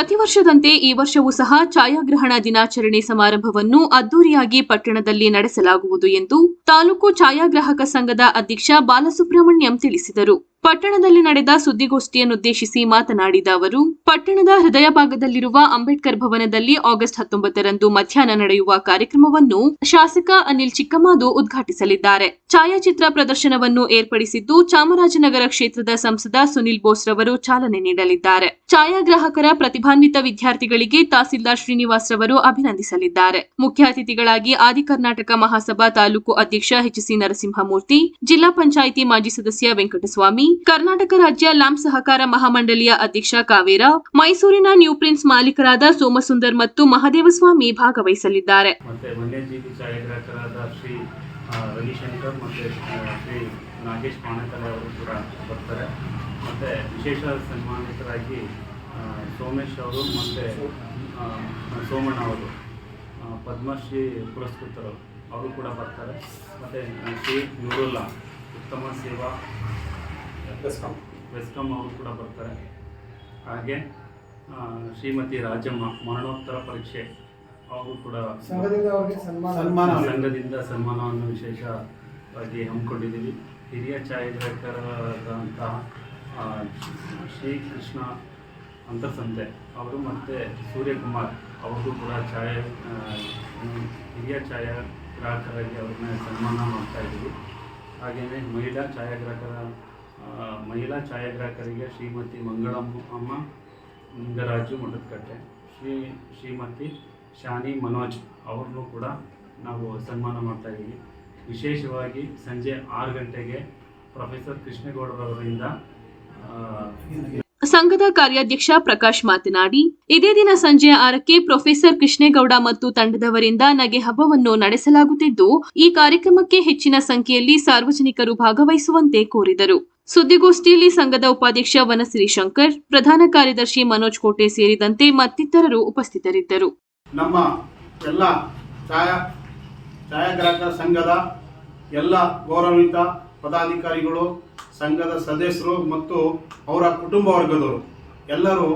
ಪ್ರತಿ ವರ್ಷದಂತೆ ಈ ವರ್ಷವೂ ಸಹ ಛಾಯಾಗ್ರಹಣ ದಿನಾಚರಣೆ ಸಮಾರಂಭವನ್ನು ಅದ್ದೂರಿಯಾಗಿ ಪಟ್ಟಣದಲ್ಲಿ ನಡೆಸಲಾಗುವುದು ಎಂದು ತಾಲೂಕು ಛಾಯಾಗ್ರಾಹಕ ಸಂಘದ ಅಧ್ಯಕ್ಷ ಬಾಲಸುಬ್ರಹ್ಮಣ್ಯಂ ತಿಳಿಸಿದರು. ಪಟ್ಟಣದಲ್ಲಿ ನಡೆದ ಸುದ್ದಿಗೋಷ್ಠಿಯನ್ನುದ್ದೇಶಿಸಿ ಮಾತನಾಡಿದ ಅವರು, ಪಟ್ಟಣದ ಹೃದಯ ಭಾಗದಲ್ಲಿರುವ ಅಂಬೇಡ್ಕರ್ ಭವನದಲ್ಲಿ ಆಗಸ್ಟ್ 19ರಂದು ಮಧ್ಯಾಹ್ನ ನಡೆಯುವ ಕಾರ್ಯಕ್ರಮವನ್ನು ಶಾಸಕ ಅನಿಲ್ ಚಿಕ್ಕಮಾದು ಉದ್ಘಾಟಿಸಲಿದ್ದಾರೆ. ಛಾಯಾಚಿತ್ರ ಪ್ರದರ್ಶನವನ್ನು ಏರ್ಪಡಿಸಿದ್ದು ಚಾಮರಾಜನಗರ ಕ್ಷೇತ್ರದ ಸಂಸದ ಸುನಿಲ್ ಬೋಸ್ ರವರು ಚಾಲನೆ ನೀಡಲಿದ್ದಾರೆ. ಛಾಯಾಗ್ರಾಹಕರ ಪ್ರತಿಭಾನ್ವಿತ ವಿದ್ಯಾರ್ಥಿಗಳಿಗೆ ತಹಸೀಲ್ದಾರ್ ಶ್ರೀನಿವಾಸ್ ರವರು ಅಭಿನಂದಿಸಲಿದ್ದಾರೆ. ಮುಖ್ಯ ಅತಿಥಿಗಳಾಗಿ ಆದಿ ಕರ್ನಾಟಕ ಮಹಾಸಭಾ ತಾಲೂಕು ಅಧ್ಯಕ್ಷ ಎಚ್.ಸಿ. ನರಸಿಂಹಮೂರ್ತಿ, ಜಿಲ್ಲಾ ಪಂಚಾಯಿತಿ ಮಾಜಿ ಸದಸ್ಯ ವೆಂಕಟಸ್ವಾಮಿ, ಕರ್ನಾಟಕ ರಾಜ್ಯ ಲ್ಯಾಂಪ್ ಸಹಕಾರ ಮಹಾಮಂಡಳಿಯ ಅಧ್ಯಕ್ಷ ಕಾವೇರ, ಮೈಸೂರಿನ ನ್ಯೂ ಪ್ರಿನ್ಸ್ ಮಾಲೀಕರಾದ ಸೋಮಸುಂದರ್ ಮತ್ತು ಮಹದೇವಸ್ವಾಮಿ ಭಾಗವಹಿಸಲಿದ್ದಾರೆ. ರವಿಶಂಕರ್ ಮತ್ತು ಶ್ರೀ ನಾಗೇಶ್ ಪಾಣಕಲ್ ಅವರು ಕೂಡ ಬರ್ತಾರೆ. ಮತ್ತು ವಿಶೇಷ ಸನ್ಮಾನಿತರಾಗಿ ಸೋಮೇಶ್ ಅವರು ಮತ್ತು ಸೋಮಣ್ಣ ಅವರು ಪದ್ಮಶ್ರೀ ಪುರಸ್ಕೃತರು ಅವರು ಕೂಡ ಬರ್ತಾರೆ. ಮತ್ತು ಶ್ರೀ ನೂರುಲ್ಲಾ ಉತ್ತಮ ಸೇವಾ ವೆಸ್ಕಾಂ ಅವರು ಕೂಡ ಬರ್ತಾರೆ. ಹಾಗೆ ಶ್ರೀಮತಿ ರಾಜಮ್ಮ ಮರಣೋತ್ತರ ಪರೀಕ್ಷೆ ಅವರು ಕೂಡ ಸಂಘದಿಂದ ಸನ್ಮಾನವನ್ನು ವಿಶೇಷವಾಗಿ ಹಮ್ಮಿಕೊಂಡಿದ್ದೀವಿ. ಹಿರಿಯ ಛಾಯಾಗ್ರಾಹಕರಾದಂತಹ ಶ್ರೀಕೃಷ್ಣ ಅಂತರ್ಸಂತೆ ಅವರು ಮತ್ತು ಸೂರ್ಯಕುಮಾರ್ ಅವರು ಕೂಡ ಹಿರಿಯ ಛಾಯಾಗ್ರಾಹಕರಾಗಿ ಅವ್ರನ್ನ ಸನ್ಮಾನ ಮಾಡ್ತಾ ಇದ್ದೀವಿ. ಹಾಗೆಯೇ ಮಹಿಳಾ ಛಾಯಾಗ್ರಾಹಕರಿಗೆ ಶ್ರೀಮತಿ ಮಂಗಳಮ್ಮ ಲಿಂಗರಾಜು ಮಠದಕಟ್ಟೆ, ಶ್ರೀಮತಿ ಶಾನಿ ಮನೋಜ್ ಅವ್ರನ್ನೂ ಕೂಡ ನಾವು ಸನ್ಮಾನ ಮಾಡ್ತಾ ಇದ್ದೀವಿ. ವಿಶೇಷವಾಗಿ ಸಂಜೆ 6 ಗಂಟೆಗೆ ಪ್ರೊಫೆಸರ್ ಕೃಷ್ಣೇಗೌಡರವರಿಂದ ಸಂಘದ ಕಾರ್ಯಾಧ್ಯಕ್ಷ ಪ್ರಕಾಶ್ ಮಾತನಾಡಿ, ಇದೇ ದಿನ ಸಂಜೆ 6ಕ್ಕೆ ಪ್ರೊಫೆಸರ್ ಕೃಷ್ಣೇಗೌಡ ಮತ್ತು ತಂಡದವರಿಂದ ನಗೆ ಹಬ್ಬವನ್ನು ನಡೆಸಲಾಗುತ್ತಿದ್ದು, ಈ ಕಾರ್ಯಕ್ರಮಕ್ಕೆ ಹೆಚ್ಚಿನ ಸಂಖ್ಯೆಯಲ್ಲಿ ಸಾರ್ವಜನಿಕರು ಭಾಗವಹಿಸುವಂತೆ ಕೋರಿದರು. ಸುದ್ದಿಗೋಷ್ಠಿಯಲ್ಲಿ ಸಂಘದ ಉಪಾಧ್ಯಕ್ಷ ವನಶ್ರೀ ಶಂಕರ್, ಪ್ರಧಾನ ಕಾರ್ಯದರ್ಶಿ ಮನೋಜ್ ಕೋಟೆ ಸೇರಿದಂತೆ ಮತ್ತಿತರರು ಉಪಸ್ಥಿತರಿದ್ದರು. ನಮ್ಮ ಎಲ್ಲ ಛಾಯಾಗ್ರಾಹಕ ಸಂಘದ ಎಲ್ಲ ಗೌರವಿತ ಪದಾಧಿಕಾರಿಗಳು, ಸಂಘದ ಸದಸ್ಯರು ಮತ್ತು ಅವರ ಕುಟುಂಬ ವರ್ಗದವರು ಎಲ್ಲರೂ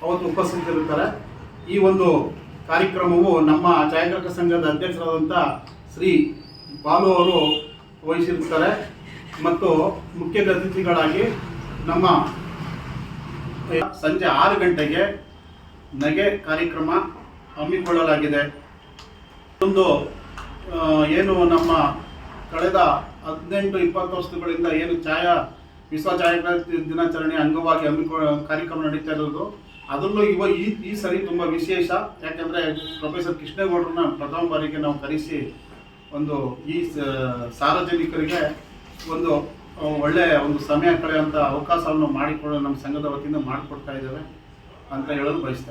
ಅವತ್ತು ಉಪಸ್ಥಿತರಿರ್ತಾರೆ. ಈ ಒಂದು ಕಾರ್ಯಕ್ರಮವು ನಮ್ಮ ಛಾಯಾಗ್ರಾಹಕ ಸಂಘದ ಅಧ್ಯಕ್ಷರಾದಂಥ ಶ್ರೀ ಬಾಲು ಅವರು ವಹಿಸಿರುತ್ತಾರೆ ಮತ್ತು ಮುಖ್ಯ ಅತಿಥಿಗಳಾಗಿ ನಮ್ಮ ಸಂಜೆ 6 ಗಂಟೆಗೆ ನಗೆ ಕಾರ್ಯಕ್ರಮ ಹಮ್ಮಿಕೊಳ್ಳಲಾಗಿದೆ. ಒಂದು ಏನು ನಮ್ಮ ಕಳೆದ 18-20 ವರ್ಷಗಳಿಂದ ಏನು ವಿಶ್ವ ಛಾಯಾಗ್ರಾಹಕ ದಿನಾಚರಣೆ ಅಂಗವಾಗಿ ಕಾರ್ಯಕ್ರಮ ನಡೀತಾ ಇರೋದು, ಅದರಲ್ಲೂ ಈ ಸರಿ ತುಂಬ ವಿಶೇಷ. ಯಾಕೆಂದರೆ ಪ್ರೊಫೆಸರ್ ಕೃಷ್ಣೇಗೌಡರನ್ನ ಪ್ರಥಮ ಬಾರಿಗೆ ನಾವು ಕರೆಸಿ ಒಂದು ಈ ಸಾರ್ವಜನಿಕರಿಗೆ ಒಂದು ಒಳ್ಳೆಯ ಒಂದು ಸಮಯ ಕಳೆಯುವಂಥ ಅವಕಾಶವನ್ನು ನಮ್ಮ ಸಂಘದ ವತಿಯಿಂದ ಮಾಡಿಕೊಡ್ತಾ ಇದ್ದೇವೆ ಅಂತ ಹೇಳಲು ಬಯಸ್ತೇವೆ.